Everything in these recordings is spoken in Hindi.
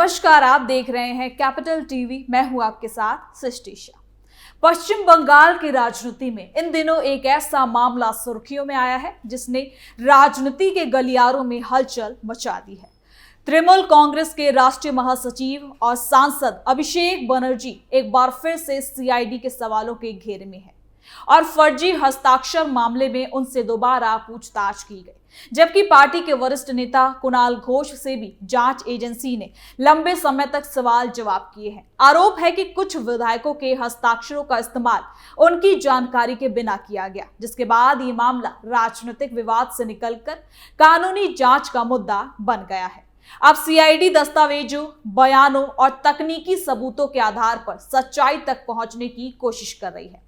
नमस्कार, आप देख रहे हैं कैपिटल टीवी। मैं हूं आपके साथ सृष्टि शाह। पश्चिम बंगाल की राजनीति में इन दिनों एक ऐसा मामला सुर्खियों में आया है जिसने राजनीति के गलियारों में हलचल मचा दी है। तृणमूल कांग्रेस के राष्ट्रीय महासचिव और सांसद अभिषेक बनर्जी एक बार फिर से सीआईडी के सवालों के घेरे में है और फर्जी हस्ताक्षर मामले में उनसे दोबारा पूछताछ की गई, जबकि पार्टी के वरिष्ठ नेता कुणाल घोष से भी जांच एजेंसी ने लंबे समय तक सवाल जवाब किए हैं। आरोप है कि कुछ विधायकों के हस्ताक्षरों का इस्तेमाल उनकी जानकारी के बिना किया गया, जिसके बाद ये मामला राजनीतिक विवाद से निकलकर कानूनी जांच का मुद्दा बन गया है। अब सीआईडी दस्तावेजों, बयानों और तकनीकी सबूतों के आधार पर सच्चाई तक पहुंचने की कोशिश कर रही है।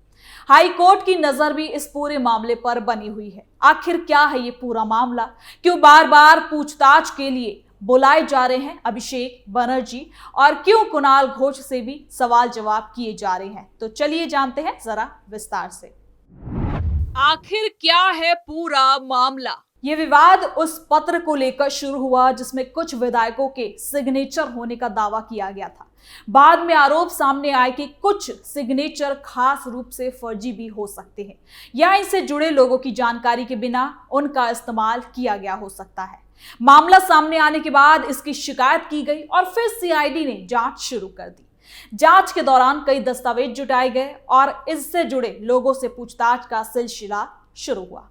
हाई कोर्ट की नजर भी इस पूरे मामले पर बनी हुई है। आखिर क्या है ये पूरा मामला? क्यों बार बार पूछताछ के लिए बुलाए जा रहे हैं अभिषेक बनर्जी और क्यों कुणाल घोष से भी सवाल जवाब किए जा रहे हैं? तो चलिए जानते हैं जरा विस्तार से। आखिर क्या है पूरा मामला? ये विवाद उस पत्र को लेकर शुरू हुआ जिसमें कुछ विधायकों के सिग्नेचर होने का दावा किया गया था। बाद में आरोप सामने आए कि कुछ सिग्नेचर खास रूप से फर्जी भी हो सकते हैं या इनसे जुड़े लोगों की जानकारी के बिना उनका इस्तेमाल किया गया हो सकता है। मामला सामने आने के बाद इसकी शिकायत की गई और फिर सीआईडी ने जांच शुरू कर दी। जांच के दौरान कई दस्तावेज जुटाए गए और इससे जुड़े लोगों से पूछताछ का सिलसिला शुरू हुआ।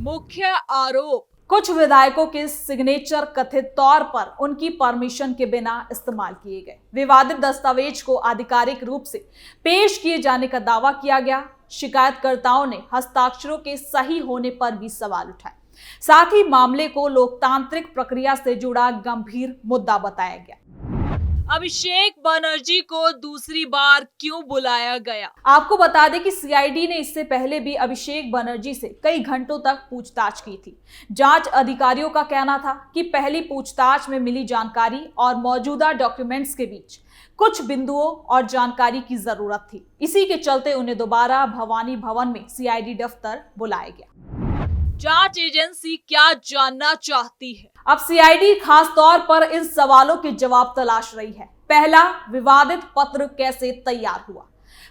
मुख्य आरोप, कुछ विधायकों के सिग्नेचर कथित तौर पर उनकी परमिशन के बिना इस्तेमाल किए गए। विवादित दस्तावेज को आधिकारिक रूप से पेश किए जाने का दावा किया गया। शिकायतकर्ताओं ने हस्ताक्षरों के सही होने पर भी सवाल उठाए। साथ ही मामले को लोकतांत्रिक प्रक्रिया से जुड़ा गंभीर मुद्दा बताया गया। अभिषेक बनर्जी को दूसरी बार क्यों बुलाया गया? आपको बता दें कि सीआईडी ने इससे पहले भी अभिषेक बनर्जी से कई घंटों तक पूछताछ की थी। जांच अधिकारियों का कहना था कि पहली पूछताछ में मिली जानकारी और मौजूदा डॉक्यूमेंट्स के बीच कुछ बिंदुओं और जानकारी की जरूरत थी। इसी के चलते उन्हें दोबारा भवानी भवन में सीआईडी दफ्तर बुलाया गया। जांच एजेंसी क्या जानना चाहती है? अब सीआईडी खास तौर पर इन सवालों के जवाब तलाश रही है। पहला, विवादित पत्र कैसे तैयार हुआ?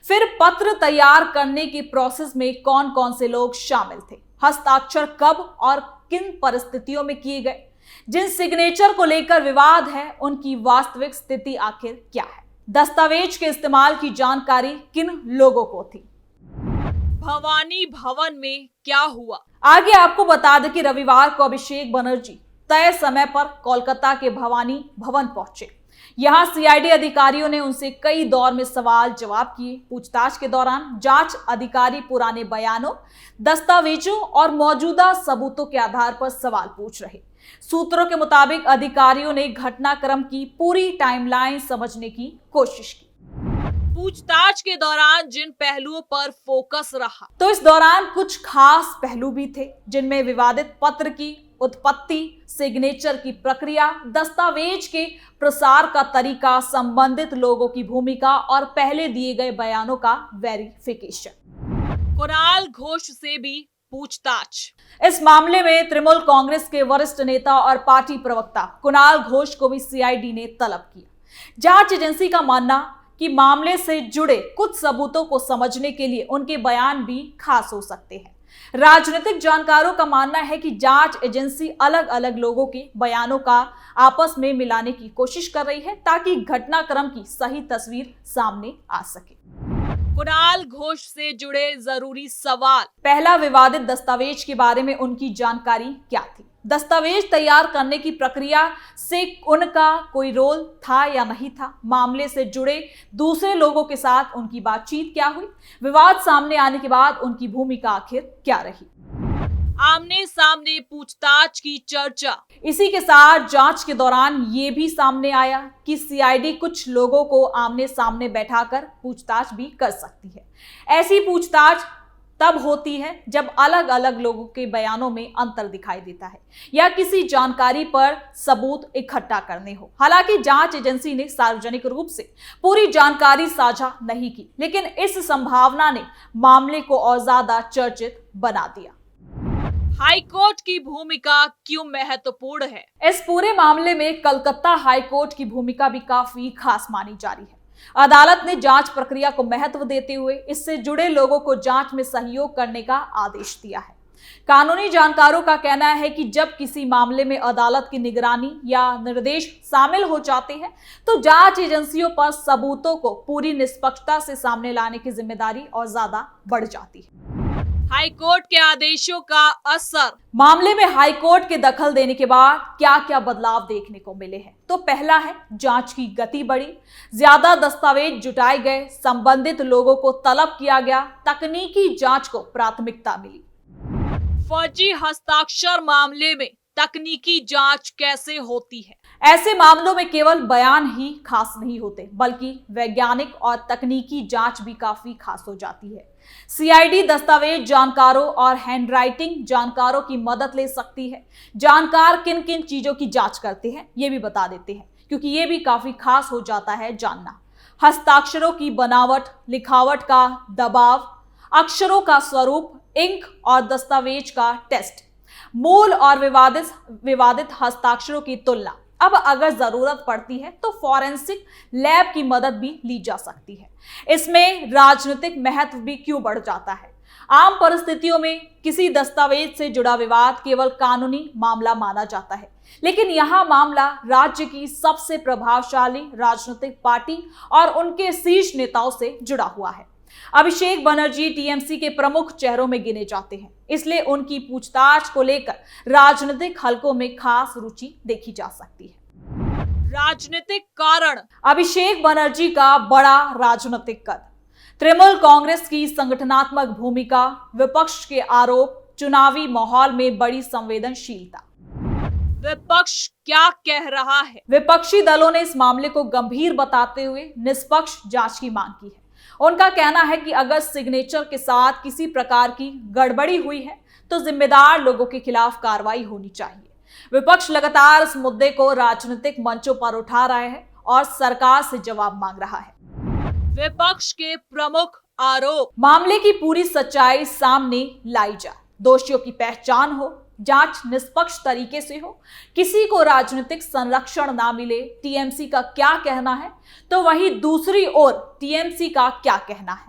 फिर पत्र तैयार करने की प्रोसेस में कौन कौन से लोग शामिल थे? हस्ताक्षर कब और किन परिस्थितियों में किए गए? जिन सिग्नेचर को लेकर विवाद है उनकी वास्तविक स्थिति आखिर क्या है? दस्तावेज के इस्तेमाल की जानकारी किन लोगों को थी? भवानी भवन में क्या हुआ? आगे आपको बता दें कि रविवार को अभिषेक बनर्जी तय समय पर कोलकाता के भवानी भवन पहुंचे। यहां सीआईडी अधिकारियों ने उनसे कई दौर में सवाल जवाब किए। पूछताछ के दौरान जांच अधिकारी पुराने बयानों, दस्तावेजों और मौजूदा सबूतों के आधार पर सवाल पूछ रहे। सूत्रों के मुताबिक अधिकारियों ने घटनाक्रम की पूरी टाइमलाइन समझने की कोशिश की। पूछताछ के दौरान जिन पहलुओं पर फोकस रहा, तो इस दौरान कुछ खास पहलू भी थे जिनमें विवादित पत्र की उत्पत्ति, सिग्नेचर की प्रक्रिया, दस्तावेज के प्रसार का तरीका, संबंधित लोगों की भूमिका और पहले दिए गए बयानों का वेरिफिकेशन। कुणाल घोष से भी पूछताछ। इस मामले में तृणमूल कांग्रेस के वरिष्ठ नेता और पार्टी प्रवक्ता कुणाल घोष को भी सीआईडी ने तलब किया। जांच एजेंसी का मानना कि मामले से जुड़े कुछ सबूतों को समझने के लिए उनके बयान भी खास हो सकते हैं। राजनीतिक जानकारों का मानना है कि जांच एजेंसी अलग अलग लोगों के बयानों का आपस में मिलाने की कोशिश कर रही है ताकि घटनाक्रम की सही तस्वीर सामने आ सके। कुणाल घोष से जुड़े जरूरी सवाल। पहला, विवादित दस्तावेज के बारे में उनकी जानकारी क्या थी? दस्तावेज तैयार करने की प्रक्रिया से उनका कोई रोल था या नहीं था? मामले से जुड़े दूसरे लोगों के साथ उनकी बातचीत क्या हुई? विवाद सामने आने के बाद उनकी भूमिका आखिर क्या रही? आमने सामने पूछताछ की चर्चा। इसी के साथ जांच के दौरान ये भी सामने आया कि सीआईडी कुछ लोगों को आमने सामने बैठाकर पूछताछ भी कर सकती है। ऐसी पूछताछ तब होती है जब अलग अलग लोगों के बयानों में अंतर दिखाई देता है या किसी जानकारी पर सबूत इकट्ठा करने हो। हालांकि जांच एजेंसी ने सार्वजनिक रूप से पूरी जानकारी साझा नहीं की, लेकिन इस संभावना ने मामले को और ज्यादा चर्चित बना दिया। हाईकोर्ट की भूमिका क्यों महत्वपूर्ण है? इस पूरे मामले में कलकत्ता हाईकोर्ट की भूमिका भी काफी खास मानी जा रही है। अदालत ने जांच प्रक्रिया को महत्व देते हुए इससे जुड़े लोगों को जांच में सहयोग करने का आदेश दिया है। कानूनी जानकारों का कहना है कि जब किसी मामले में अदालत की निगरानी या निर्देश शामिल हो जाते हैं तो जांच एजेंसियों पर सबूतों को पूरी निष्पक्षता से सामने लाने की जिम्मेदारी और ज्यादा बढ़ जाती है। हाईकोर्ट के आदेशों का असर। मामले में हाईकोर्ट के दखल देने के बाद क्या क्या बदलाव देखने को मिले हैं, तो पहला है जांच की गति बढ़ी, ज्यादा दस्तावेज जुटाए गए, संबंधित लोगों को तलब किया गया, तकनीकी जांच को प्राथमिकता मिली। फर्जी हस्ताक्षर मामले में तकनीकी जांच कैसे होती है? ऐसे मामलों में केवल बयान ही खास नहीं होते, बल्कि वैज्ञानिक और तकनीकी जांच भी काफी खास हो जाती है। सीआईडी दस्तावेज जानकारों और हैंडराइटिंग जानकारों की मदद ले सकती है। जानकार किन किन चीजों की जांच करते हैं ये भी बता देते हैं, क्योंकि ये भी काफी खास हो जाता है जानना। हस्ताक्षरों की बनावट, लिखावट का दबाव, अक्षरों का स्वरूप, इंक और दस्तावेज का टेस्ट, मूल और विवादित हस्ताक्षरों की तुलना। अब अगर जरूरत पड़ती है तो फॉरेंसिक लैब की मदद भी ली जा सकती है। इसमें राजनीतिक महत्व भी क्यों बढ़ जाता है? आम परिस्थितियों में किसी दस्तावेज से जुड़ा विवाद केवल कानूनी मामला माना जाता है, लेकिन यह मामला राज्य की सबसे प्रभावशाली राजनीतिक पार्टी और उनके शीर्ष नेताओं से जुड़ा हुआ है। अभिषेक बनर्जी टीएमसी के प्रमुख चेहरों में गिने जाते हैं, इसलिए उनकी पूछताछ को लेकर राजनीतिक हलकों में खास रुचि देखी जा सकती है। राजनीतिक कारण। अभिषेक बनर्जी का बड़ा राजनीतिक कद, तृणमूल कांग्रेस की संगठनात्मक भूमिका, विपक्ष के आरोप, चुनावी माहौल में बड़ी संवेदनशीलता। विपक्ष क्या कह रहा है? विपक्षी दलों ने इस मामले को गंभीर बताते हुए निष्पक्ष जांच की मांग की है। उनका कहना है कि अगर सिग्नेचर के साथ किसी प्रकार की गड़बड़ी हुई है तो जिम्मेदार लोगों के खिलाफ कार्रवाई होनी चाहिए। विपक्ष लगातार इस मुद्दे को राजनीतिक मंचों पर उठा रहा है और सरकार से जवाब मांग रहा है। विपक्ष के प्रमुख आरोप। मामले की पूरी सच्चाई सामने लाई जाए, दोषियों की पहचान हो, जांच निष्पक्ष तरीके से हो, किसी को राजनीतिक संरक्षण ना मिले। टीएमसी का क्या कहना है, तो वहीं दूसरी ओर टीएमसी का क्या कहना है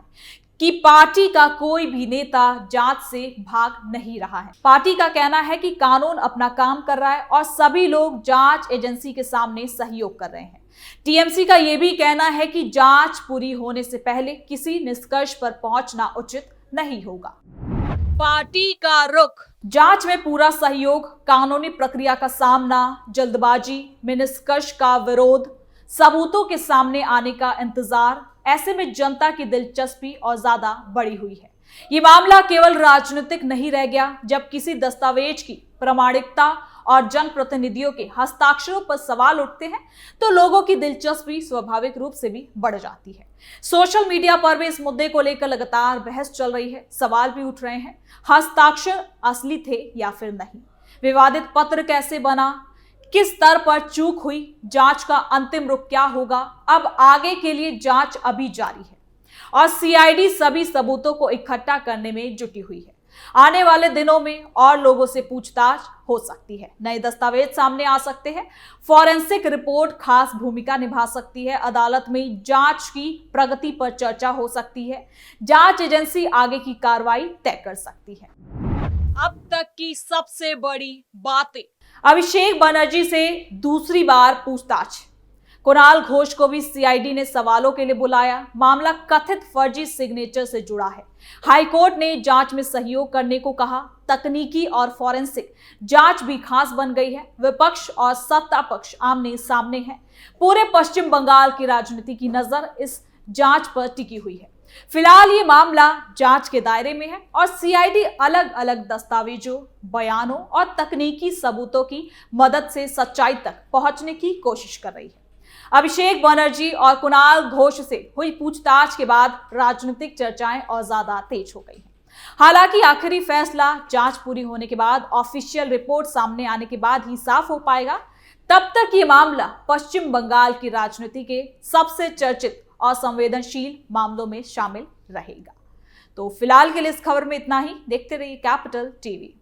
कि पार्टी का कोई भी नेता जांच से भाग नहीं रहा है। पार्टी का कहना है कि कानून अपना काम कर रहा है और सभी लोग जांच एजेंसी के सामने सहयोग कर रहे हैं। टीएमसी का यह भी कहना है कि जांच पूरी होने से पहले किसी निष्कर्ष पर पहुंचना उचित नहीं होगा। पार्टी का रुख। जांच में पूरा सहयोग, कानूनी प्रक्रिया का सामना, जल्दबाजी में निष्कर्ष का विरोध, सबूतों के सामने आने का इंतजार। ऐसे में जनता की दिलचस्पी और ज्यादा बढ़ी हुई है। ये मामला केवल राजनीतिक नहीं रह गया। जब किसी दस्तावेज की प्रामाणिकता और जनप्रतिनिधियों के हस्ताक्षरों पर सवाल उठते हैं तो लोगों की दिलचस्पी स्वाभाविक रूप से भी बढ़ जाती है। सोशल मीडिया पर भी इस मुद्दे को लेकर लगातार बहस चल रही है। सवाल भी उठ रहे हैं, हस्ताक्षर असली थे या फिर नहीं? विवादित पत्र कैसे बना? किस स्तर पर चूक हुई? जांच का अंतिम रुख क्या होगा? अब आगे के लिए जांच अभी जारी है और सीआईडी सभी सबूतों को इकट्ठा करने में जुटी हुई है। आने वाले दिनों में और लोगों से पूछताछ हो सकती है, नए दस्तावेज सामने आ सकते हैं, फॉरेंसिक रिपोर्ट खास भूमिका निभा सकती है, अदालत में जांच की प्रगति पर चर्चा हो सकती है, जांच एजेंसी आगे की कार्रवाई तय कर सकती है। अब तक की सबसे बड़ी बातें। अभिषेक बनर्जी से दूसरी बार पूछताछ, कुणाल घोष को भी सीआईडी ने सवालों के लिए बुलाया। मामला कथित फर्जी सिग्नेचर से जुड़ा है। हाईकोर्ट ने जांच में सहयोग करने को कहा। तकनीकी और फॉरेंसिक जांच भी खास बन गई है। विपक्ष और सत्ता पक्ष आमने सामने है। पूरे पश्चिम बंगाल की राजनीति की नजर इस जांच पर टिकी हुई है। फिलहाल ये मामला जांच के दायरे में है और सीआईडी अलग अलग दस्तावेजों, बयानों और तकनीकी सबूतों की मदद से सच्चाई तक पहुंचने की कोशिश कर रही है। अभिषेक बनर्जी और कुणाल घोष से हुई पूछताछ के बाद राजनीतिक चर्चाएं और ज्यादा तेज हो गई हैं। हालांकि आखिरी फैसला जांच पूरी होने के बाद, ऑफिशियल रिपोर्ट सामने आने के बाद ही साफ हो पाएगा। तब तक ये मामला पश्चिम बंगाल की राजनीति के सबसे चर्चित और संवेदनशील मामलों में शामिल रहेगा। तो फिलहाल के लिए इस खबर में इतना ही। देखते रहिए कैपिटल टीवी।